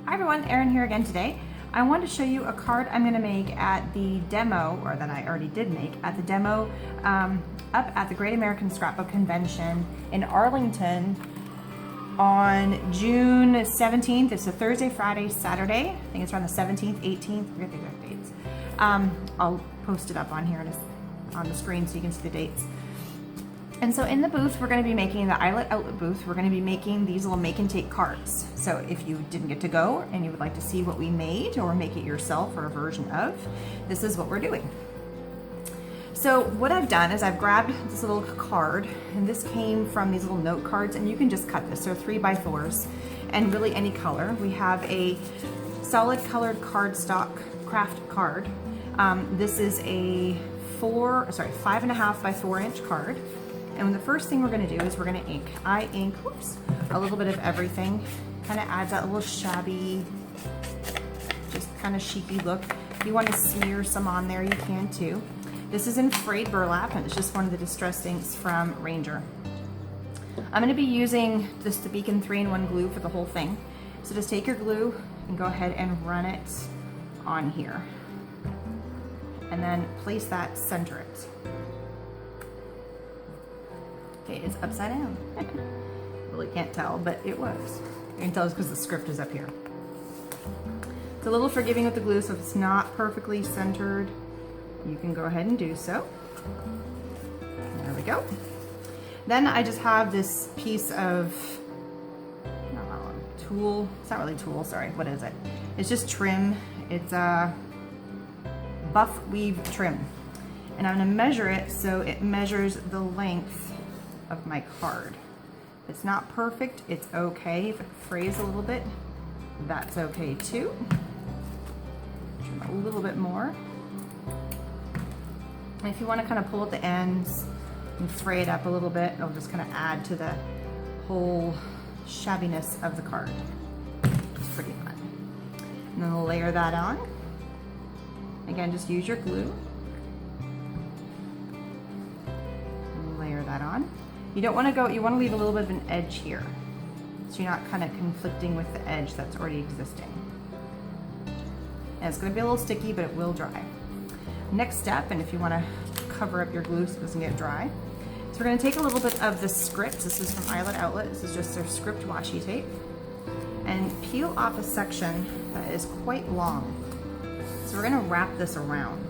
Hi everyone, Erin here again today. I want to show you a card I'm going to make at the demo, or that I already did make, at the demo up at the Great American Scrapbook Convention in Arlington on June 17th. It's a Thursday, Friday, Saturday. I think it's around the 17th, 18th, I forget the exact dates. I'll post it up on here on the screen so you can see the dates. And so in the booth, we're going to be making the Eyelet Outlet booth. We're going to be making these little make and take cards. So if you didn't get to go and you would like to see what we made or make it yourself or a version of, this is what we're doing. So what I've done is I've grabbed this little card, and this came from these little note cards, and you can just cut this. They're 3x4s and really any color. We have a solid colored cardstock craft card. This is a 5.5 by 4 inch card. And the first thing we're going to do is we're going to ink. I ink, a little bit of everything. Kind of adds that little shabby, just kind of chic-y look. If you want to smear some on there, you can too. This is in frayed burlap, and it's just one of the distress inks from Ranger. I'm going to be using just the Beacon 3-in-1 glue for the whole thing. So just take your glue and go ahead and run it on here. And then place that, center it. Okay, it's upside down. Really can't tell, but it was. You can tell it's because the script is up here. It's a little forgiving with the glue, so if it's not perfectly centered, you can go ahead and do so. There we go. Then I just have this piece of tool. It's not really tool, sorry. What is it? It's just trim. It's a buff weave trim. And I'm going to measure it so it measures the length of my card. If it's not perfect, it's okay. If it frays a little bit, that's okay too. Trim a little bit more. And if you want to kind of pull at the ends and fray it up a little bit, it'll just kind of add to the whole shabbiness of the card. It's pretty fun. And then we'll layer that on. Again, just use your glue. And layer that on. You don't want to go, you want to leave a little bit of an edge here, so you're not kind of conflicting with the edge that's already existing. And it's going to be a little sticky, but it will dry. Next step, and if you want to cover up your glue so it doesn't get dry, so we're going to take a little bit of the script. This is from Eyelet Outlet. This is just their script washi tape, and peel off a section that is quite long. So we're going to wrap this around.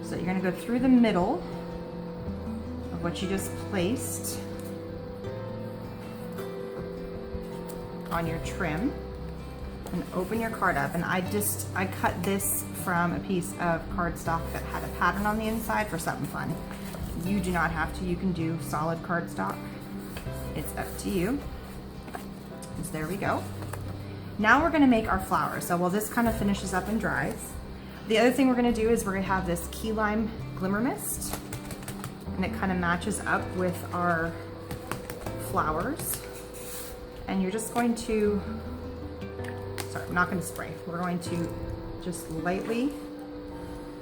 So you're going to go through the middle of what you just placed on your trim, and open your card up. And I cut this from a piece of cardstock that had a pattern on the inside for something fun. You do not have to. You can do solid cardstock. It's up to you. So there we go. Now we're going to make our flowers. So while this kind of finishes up and dries, the other thing we're going to do is we're going to have this key lime glimmer mist, and it kind of matches up with our flowers. And you're just going to, sorry, I'm not going to spray. We're going to just lightly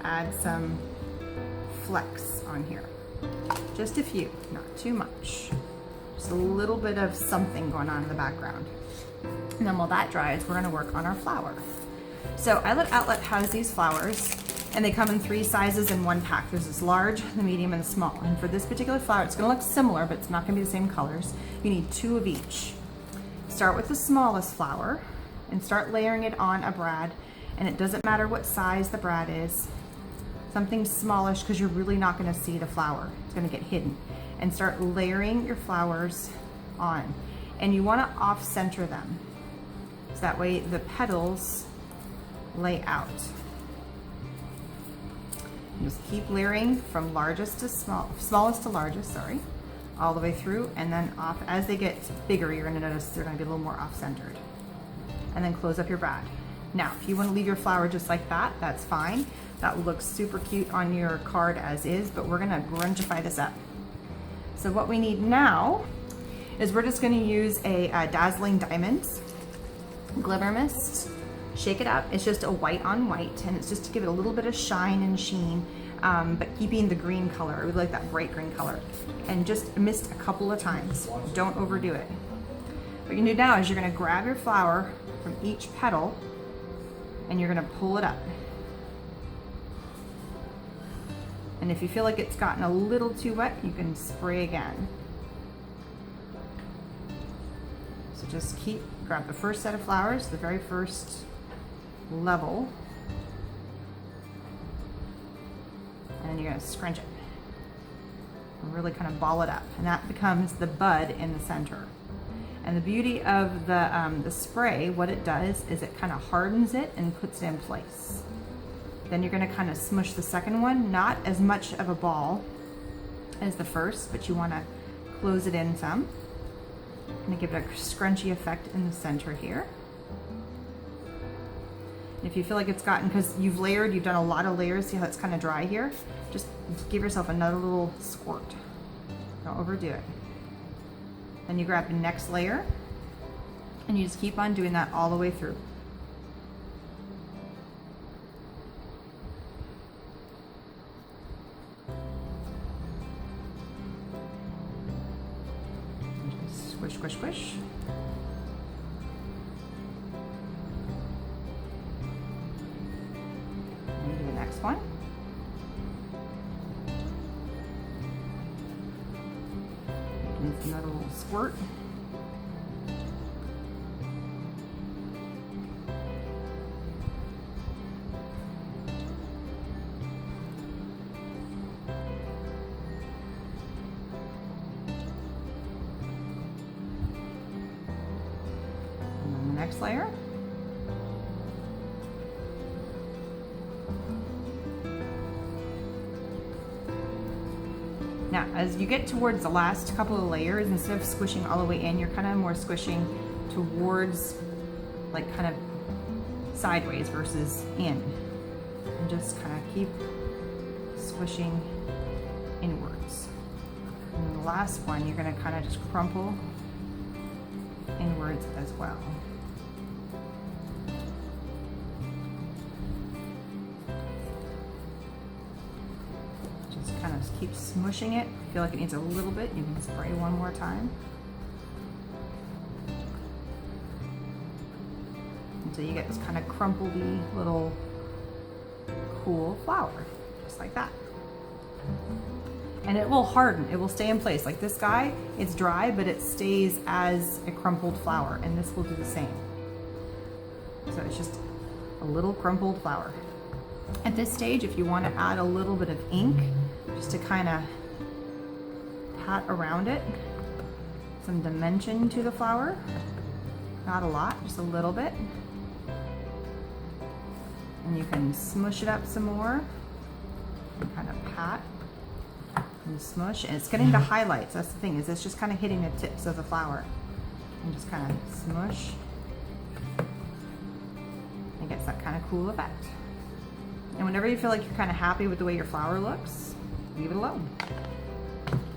add some flecks on here. Just a few, not too much. Just a little bit of something going on in the background. And then while that dries, we're going to work on our flower. So Eyelet Outlet has these flowers, and they come in 3 sizes in one pack. There's this large, the medium, and the small. And for this particular flower, it's going to look similar, but it's not going to be the same colors. You need 2 of each. Start with the smallest flower and start layering it on a brad. And it doesn't matter what size the brad is. Something smallish, because you're really not going to see the flower. It's going to get hidden. And start layering your flowers on. And you want to off-center them, so that way the petals lay out. Just keep layering from largest to smallest to largest, sorry, all the way through, and then off. As they get bigger, you're going to notice they're going to be a little more off-centered. And then close up your brad. Now, if you want to leave your flower just like that, that's fine. That looks super cute on your card as is, but we're going to grungify this up. So what we need now is we're just going to use a Dazzling Diamonds Glimmer Mist. Shake it up. It's just a white on white, and it's just to give it a little bit of shine and sheen, but keeping the green color. I would like that bright green color. And just mist a couple of times. Don't overdo it. What you can do now is you're going to grab your flower from each petal, and you're gonna pull it up. And if you feel like it's gotten a little too wet, you can spray again. So just grab the first set of flowers, the very first level, and then you're gonna scrunch it. And really kind of ball it up, and that becomes the bud in the center. And the beauty of the spray, what it does is it kind of hardens it and puts it in place. Then you're gonna kind of smush the second one, not as much of a ball as the first, but you wanna close it in some. I'm gonna give it a scrunchy effect in the center here. If you feel like it's gotten, because you've done a lot of layers, see how it's kind of dry here? Just give yourself another little squirt. Don't overdo it. Then you grab the next layer, and you just keep on doing that all the way through. Squish, squish, squish. And do the next one. And another little squirt. Next layer. Now, as you get towards the last couple of layers, instead of squishing all the way in, you're kind of more squishing towards, like kind of sideways versus in. And just kind of keep squishing inwards. And the last one, you're going to kind of just crumple inwards as well. Just kind of keep smushing it. Feel like it needs a little bit, you can spray one more time. Until you get this kind of crumpledy little cool flower, just like that. And it will harden, it will stay in place. Like this guy, it's dry, but it stays as a crumpled flower, and this will do the same. So it's just a little crumpled flower. At this stage, if you want to add a little bit of ink, just to kind of pat around it, some dimension to the flower, not a lot, just a little bit. And you can smush it up some more, and kind of pat. And smush, and it's getting the highlights. That's the thing, is it's just kind of hitting the tips of the flower, and just kind of smush. It gets that kind of cool effect. And whenever you feel like you're kind of happy with the way your flower looks, leave it alone.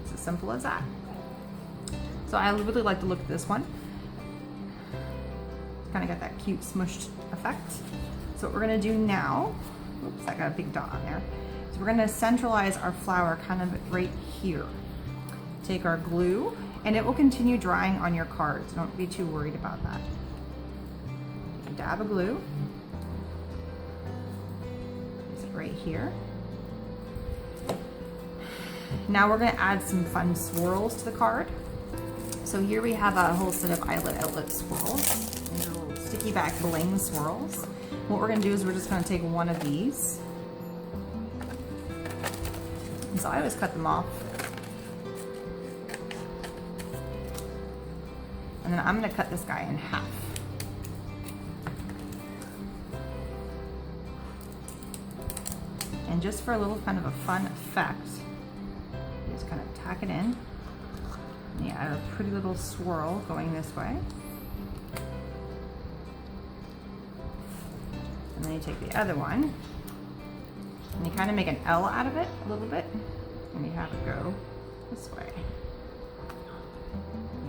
It's as simple as that. So I really like the look of this one. Kind of got that cute smushed effect. So what we're gonna do now, oops, I got a big dot on there. So we're gonna centralize our flower kind of right here. Take our glue, and it will continue drying on your cards. Don't be too worried about that. Take a dab of glue. Place it right here. Now we're gonna add some fun swirls to the card. So here we have a whole set of Eyelet Outlet swirls. These are little sticky back bling swirls. What we're gonna do is we're just gonna take one of these. And so I always cut them off. And then I'm gonna cut this guy in half. And just for a little kind of a fun effect, you just kind of tack it in. And you add a pretty little swirl going this way. And then you take the other one, and you kind of make an L out of it a little bit, and you have it go this way.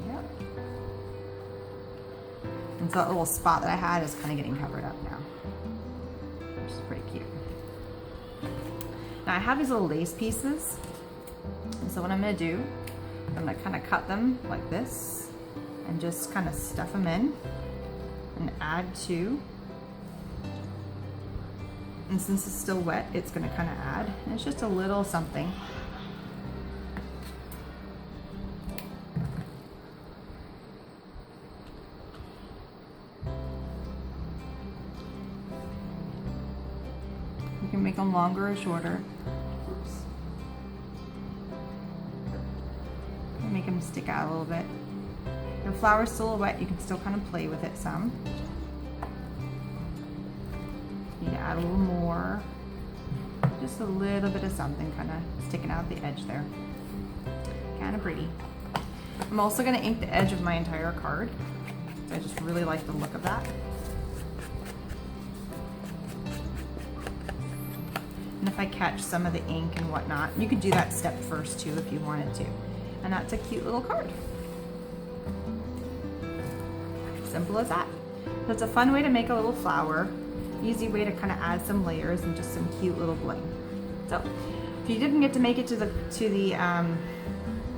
Yep. And so that little spot that I had is kind of getting covered up now, which is pretty cute. Now I have these little lace pieces, and so what I'm going to do, I'm going to kind of cut them like this, and just kind of stuff them in. and add to. And since it's still wet, it's gonna kind of add. And it's just a little something. You can make them longer or shorter. Oops. Make them stick out a little bit. If your flower's still wet, you can still kind of play with it some. Need to add a little more. Just a little bit of something kind of sticking out the edge there. Kind of pretty. I'm also going to ink the edge of my entire card. So I just really like the look of that. And if I catch some of the ink and whatnot, you could do that step first too if you wanted to. And that's a cute little card. Simple as that. So it's a fun way to make a little flower. Easy way to kind of add some layers and just some cute little bling. So if you didn't get to make it to the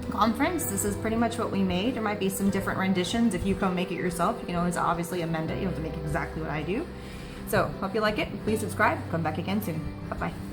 conference, this is pretty much what we made. There might be some different renditions. If you come make it yourself, you can always obviously amend it. You don't have to make exactly what I do. So hope you like it. Please subscribe. Come back again soon. Bye-bye.